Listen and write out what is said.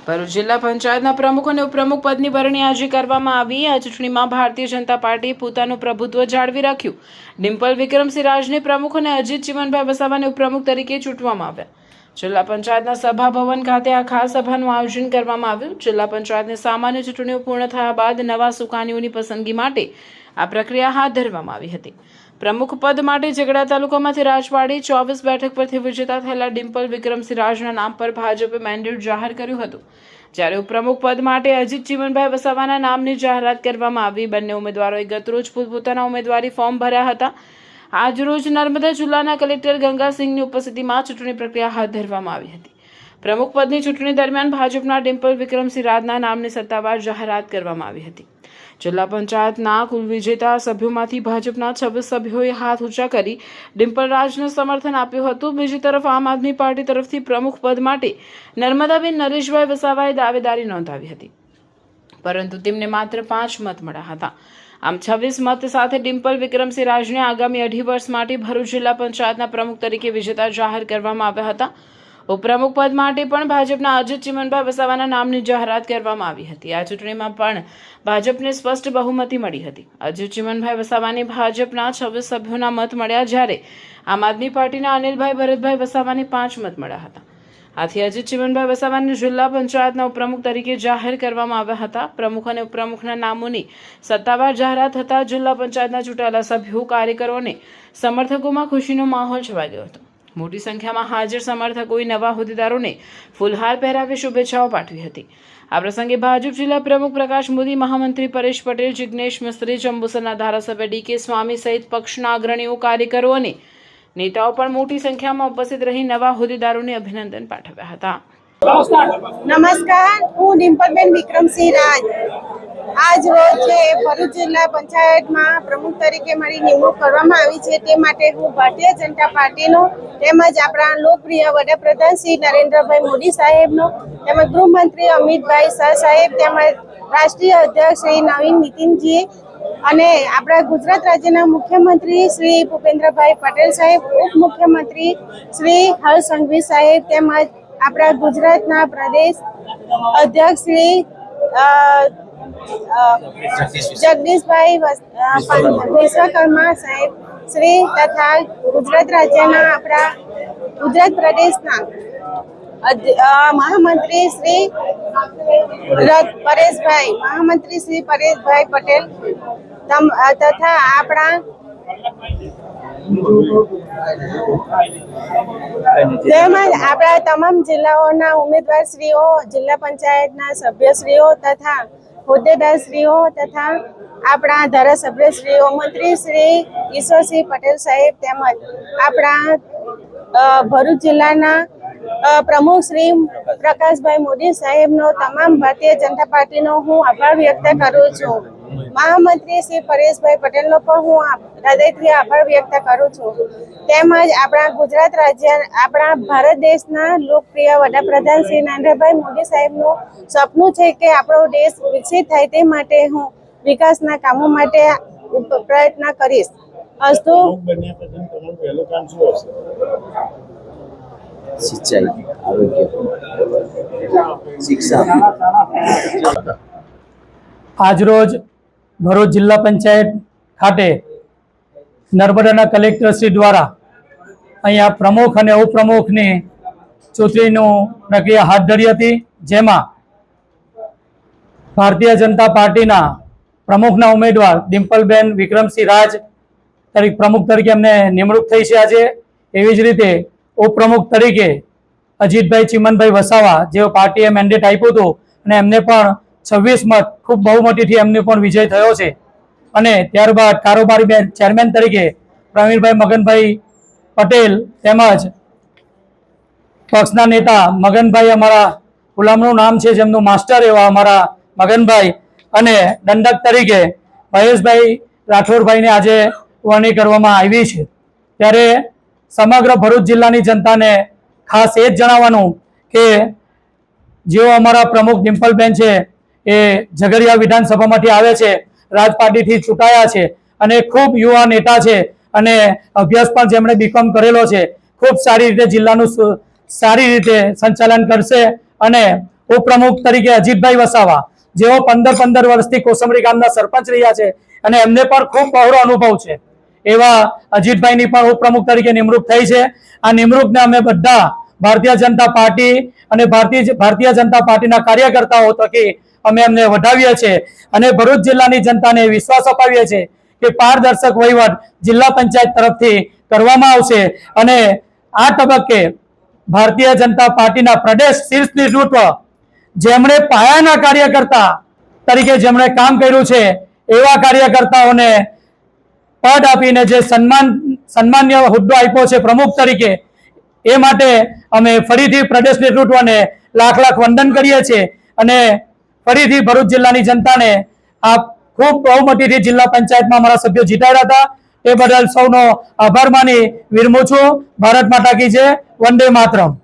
ભરૂચ જિલ્લા પંચાયતના પ્રમુખ અને ઉપપ્રમુખ પદની વરણી આજે કરવામાં આવી। આ ચૂંટણીમાં ભારતીય જનતા પાર્ટીએ પોતાનું પ્રભુત્વ જાળવી રાખ્યું। ડિમ્પલ વિક્રમસિંહ રાજને પ્રમુખ અને અજીત ચીમનભાઈ વસાવાને ઉપપ્રમુખ તરીકે ચૂંટવામાં આવ્યા। જિલ્લા પંચાયતના સભા ભવન ખાતે આ ખાસ સભાનું આયોજન કરવામાં આવ્યું। જિલ્લા પંચાયતની સામાન્ય ચૂંટણીઓ પૂર્ણ થયા બાદ નવા સુકાનીઓની પસંદગી માટે આ પ્રક્રિયા હાથ ધરવામાં આવી હતી। પ્રમુખ પદ માટે ઝઘડા તાલુકામાંથી રાજવાડી 24 બેઠક પરથી વિજેતા થયેલા ડિમ્પલ વિક્રમસિંહ રાજના નામ પર ભાજપે મેન્ડેટ જાહેર કર્યું હતું, જ્યારે ઉપપ્રમુખ પદ માટે અજીત ચીમનભાઈ વસાવાના નામની જાહેરાત કરવામાં આવી। બંને ઉમેદવારોએ ગતરોજ પોતપોતાના ઉમેદવારી ફોર્મ ભર્યા હતા। આજરોજ નર્મદા જિલ્લાના કલેક્ટર ગંગાસિંહની ઉપસ્થિતિમાં ચૂંટણી પ્રક્રિયા હાથ ધરવામાં આવી હતી। પ્રમુખ પદની ચૂંટણી દરમિયાન ભાજપના ડિમ્પલ વિક્રમસિંહ રાજના નામની સત્તાવાર જાહેરાત કરવામાં આવી હતી। જિલ્લા પંચાયતના કુલ વિજેતા સભ્યોમાંથી ભાજપના 26 સભ્યોએ હાથ ઊંચા કરી ડિમ્પલ રાજને સમર્થન આપ્યું હતું। બીજી તરફ આમ આદમી પાર્ટી તરફથી પ્રમુખ પદ માટે નર્મદાબેન નરેશભાઈ વસાવાએ દાવેદારી નોંધાવી હતી, પરંતુ તેમને માત્ર 5 મત મળ્યા હતા। આમ 26 મત સાથે ડિમ્પલ વિક્રમસિંહ રાજને આગામી 2.5 વર્ષ માટે ભરૂચ જિલ્લા પંચાયતના પ્રમુખ તરીકે વિજેતા જાહેર કરવામાં આવ્યા હતા। ઉપપ્રમુખ પદ માટે પણ ભાજપના અજીત ચીમનભાઈ વસાવાના નામની જાહેરાત કરવામાં આવી હતી। આ ચૂંટણીમાં પણ ભાજપને સ્પષ્ટ બહુમતી મળી હતી। અજીત ચીમનભાઈ વસાવાને ભાજપના 26 સભ્યોના મત મળ્યા, જ્યારે આમ આદમી પાર્ટીના અનિલભાઈ ભરતભાઈ વસાવાને 5 મત મળ્યા હતા। આથી અજીત ચીમનભાઈ વસાવાને જિલ્લા પંચાયતના ઉપપ્રમુખ તરીકે જાહેર કરવામાં આવ્યા હતા। પ્રમુખ અને ઉપપ્રમુખના નામોની સત્તાવાર જાહેરાત થતાં જિલ્લા પંચાયતના ચૂંટાયેલા સભ્યો, કાર્યકરો અને સમર્થકોમાં ખુશીનો માહોલ છવાઈ ગયો હતો। મોટી સંખ્યામાં હાજર સમર્થકોએ નવા હોદ્દેદારોને ફૂલહાર પહેરાવી શુભેચ્છાઓ પાઠવી હતી। આ પ્રસંગે ભાજપ જિલ્લા પ્રમુખ પ્રકાશ મોદી, મહામંત્રી પરેશ પટેલ, જિગ્નેશ મિસ્ત્રી, જંબુસરના ધારાસભ્ય ડી.કે. સ્વામી સહિત પક્ષના અગ્રણીઓ, કાર્યકરો અને નેતાઓ પણ મોટી સંખ્યામાં ઉપસ્થિત રહી નવા હોદ્દેદારોને અભિનંદન પાઠવ્યા હતા। નમસ્કાર, હું ડિમ્પલબેન વિક્રમસિંહ રાજ આજ રોજ ભરૂચ જિલ્લા પંચાયતમાં પ્રમુખ તરીકે મારી નિમણૂક કરવામાં આવી છે। તે માટે હું ભારતીય જનતા પાર્ટીનો તેમજ આપણા લોકપ્રિય વડાપ્રધાન શ્રી નરેન્દ્રભાઈ મોદી સાહેબનો, તેમજ ગૃહમંત્રી અમિતભાઈ શાહ સાહેબ, તેમજ રાષ્ટ્રીય અધ્યક્ષ શ્રી નવીન નીતિનજી અને આપણા ગુજરાત રાજ્યના મુખ્યમંત્રી શ્રી ભૂપેન્દ્રભાઈ પટેલ સાહેબ, ઉપમુખ્યમંત્રી શ્રી હર્ષ સંઘવી સાહેબ, તેમજ આપણા ગુજરાતના પ્રદેશ અધ્યક્ષ શ્રી જગદીશભાઈ વિશ્વકર્મા સાહેબ શ્રી તથા ગુજરાત રાજ્યના આપણા ગુજરાત પ્રદેશના મહામંત્રી શ્રી પરેશભાઈ પટેલ તથા આપણા તેમજ આપણા તમામ જિલ્લાઓના ઉમેદવારશ્રીઓ, જિલ્લા પંચાયતના સભ્યશ્રીઓ તથા હોદ્દેદારશ્રીઓ તથા આપણા ધારાસભ્યશ્રીઓ, મંત્રી શ્રી ઈશ્વરસિંહ પટેલ સાહેબ, તેમજ આપણા ભરૂચ જિલ્લાના પ્રમુખ શ્રી પ્રકાશભાઈ મોદી સાહેબનો, તમામ ભારતીય જનતા પાર્ટીનો હું આભાર વ્યક્ત કરું છું। મહામંત્રી શ્રી પરેશભાઈ પટેલનો પણ હું હૃદયથી આભાર વ્યક્ત કરું છું। તેમજ આપણા ગુજરાત રાજ્ય, આપણા ભારત દેશના લોકપ્રિય વડાપ્રધાન શ્રી નરેન્દ્રભાઈ મોદી સાહેબનું સપનું છે કે આપણો દેશ વિકસિત થાય, તે માટે હું વિકાસના કામો માટે પ્રયત્ન કરીશ। અસ્તુ। સિંચાઈ, આરોગ્ય, શિક્ષણ। આજરોજ ભરૂચ જિલ્લા પંચાયત ખાતે નર્મદાના કલેક્ટરશ્રી દ્વારા અહીંયા પ્રમુખ અને ઉપપ્રમુખની ચૂંટણીનું પ્રક્રિયા હાથ ધરી હતી, જેમાં ભારતીય જનતા પાર્ટીના પ્રમુખના ઉમેદવાર ડિમ્પલબેન વિક્રમસિંહ રાજ પ્રમુખ તરીકે એમને નિમણૂક થઈ છે આજે। એવી જ રીતે ઉપપ્રમુખ તરીકે અજીતભાઈ ચીમનભાઈ વસાવા, જેઓ પાર્ટીએ મેન્ડેટ આપ્યું હતું અને એમને પણ 26 મત ખૂબ બહુમતીથી એમને પણ વિજય થયો છે। અને ત્યારબાદ કારોબારી ચેરમેન તરીકે પ્રવીણભાઈ મગનભાઈ પટેલ તેમજ પક્ષના નેતા મગનભાઈ, અમારા ગુલામનું નામ છે જેમનું માસ્ટર એવા અમારા મગનભાઈ, અને દંડક તરીકે મહેશભાઈ રાઠોડભાઈને આજે વરણી કરવામાં આવી છે। ત્યારે સમગ્ર ભરૂચ જિલ્લાની જનતાને ખાસ એ જ જણાવવાનું કે જેઓ અમારા પ્રમુખ ડિમ્પલબેન છે એ ઝઘડિયા વિધાનસભામાંથી આવે છે, રાજ પાર્ટીથી ચૂંટાયા છે અને ખૂબ યુવા નેતા છે અને અભ્યાસ પણ જેમણે બીકોમ કરેલો છે। ખૂબ સારી રીતે જિલ્લાનું સારી રીતે સંચાલન કરશે અને ઉપપ્રમુખ તરીકે અજીતભાઈ વસાવા, જેઓ 15 વર્ષથી કોસંબરી ગામના સરપંચ રહ્યા છે અને એમને પણ ખૂબ બહોળો અનુભવ છે, એવા અજીતભાઈની પણ ઉપપ્રમુખ તરીકે નિમણૂક થઈ છે. આ નિમણૂકને અમે બધા ભારતીય જનતા પાર્ટી અને ભારતીય જનતા પાર્ટીના કાર્યકર્તાઓ થકી અમે એમને વધાવીએ છીએ અને ભરૂચ જિલ્લાની જનતાને વિશ્વાસ અપાવીએ છીએ કે પારદર્શક વહીવટ જિલ્લા પંચાયત તરફથી કરવામાં આવશે અને આ તબક્કે ભારતીય જનતા પાર્ટીના પ્રદેશ શીર્ષ નેતૃત્વ જેમણે પાયાના કાર્યકર્તા તરીકે જેમણે કામ કર્યું છે એવા કાર્યકર્તાઓને પદ આપીને જે સન્માન્ય હોદ્દો આપ્યો છે પ્રમુખ તરીકે, એ માટે અમે ફરીથી પ્રદેશ નેતૃત્વને લાખ લાખ વંદન કરીએ છીએ અને ફરીથી ભરૂચ જિલ્લાની જનતાને આ ખૂબ બહુમતીથી જિલ્લા પંચાયતમાં અમારા સભ્યો જીતાડ્યા હતા એ બદલ સૌનો આભાર માની વિરમું છું. ભારત માતા કી જય. વંદે માતરમ.